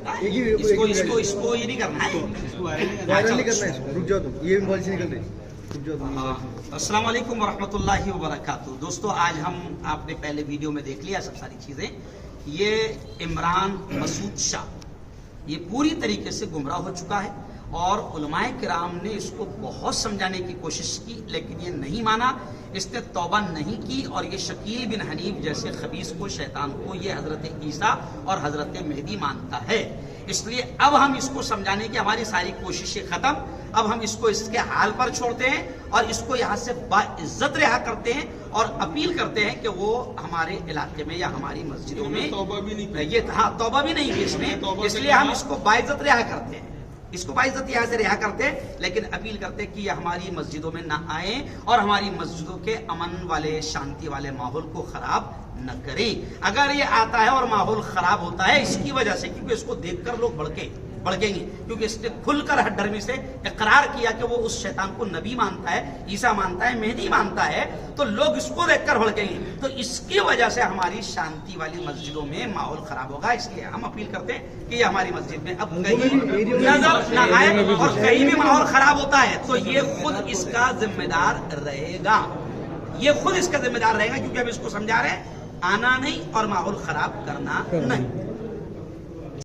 इसको ये नहीं करना है। वायरल नहीं करना है, रुक जाओ तुम, ये पॉलिसी निकल रही, रुक जाओ तुम। अस्सलाम वालेकुम वरहमतुल्लाहि वबरकातुहू। दोस्तों, आज हम आपने पहले वीडियो में देख लिया सब सारी चीजें। ये इमरान मसूद शाह ये पूरी तरीके से गुमराह हो चुका है और उलमाए किराम ने इसको बहुत समझाने की कोशिश की, लेकिन ये नहीं माना, इसने तौबा नहीं की और ये शकील बिन हनीफ जैसे खबीस को, शैतान को, ये हजरत ईसा और हजरत मेहदी मानता है। इसलिए अब हम इसको समझाने की हमारी सारी कोशिशें खत्म। अब हम इसको इसके हाल पर छोड़ते हैं और इसको यहाँ से बाइज्जत रिहा करते हैं और अपील करते हैं कि वो हमारे इलाके में या हमारी मस्जिदों में तौबा भी नहीं की इसने, इसलिए हम इसको बाइज्जत रिहा करते हैं, इसको बाइज्जत यहाँ से रिहा करते हैं, लेकिन अपील करते हैं कि ये हमारी मस्जिदों में ना आए और हमारी मस्जिदों के अमन वाले, शांति वाले माहौल को खराब न करें। अगर ये आता है और माहौल खराब होता है इसकी वजह से, क्योंकि इसको देखकर लोग भड़केंगे, क्योंकि इसने खुलकर हड्डरमी से इकरार किया कि वो उस शैतान को नबी मानता है, ईसा मानता है, मेहदी मानता है, तो लोग इसको देखकर भड़केंगे। तो इसकी वजह से हमारी शांति वाली मस्जिदों में माहौल खराब होगा। इसलिए हम अपील करते हैं कि ये हमारी मस्जिद में अब कहीं नजर न आए और कहीं भी माहौल खराब होता है तो ये खुद इसका जिम्मेदार रहेगा, ये खुद इसका जिम्मेदार रहेगा, क्योंकि हम इसको समझा रहे हैं आना नहीं और माहौल खराब करना नहीं।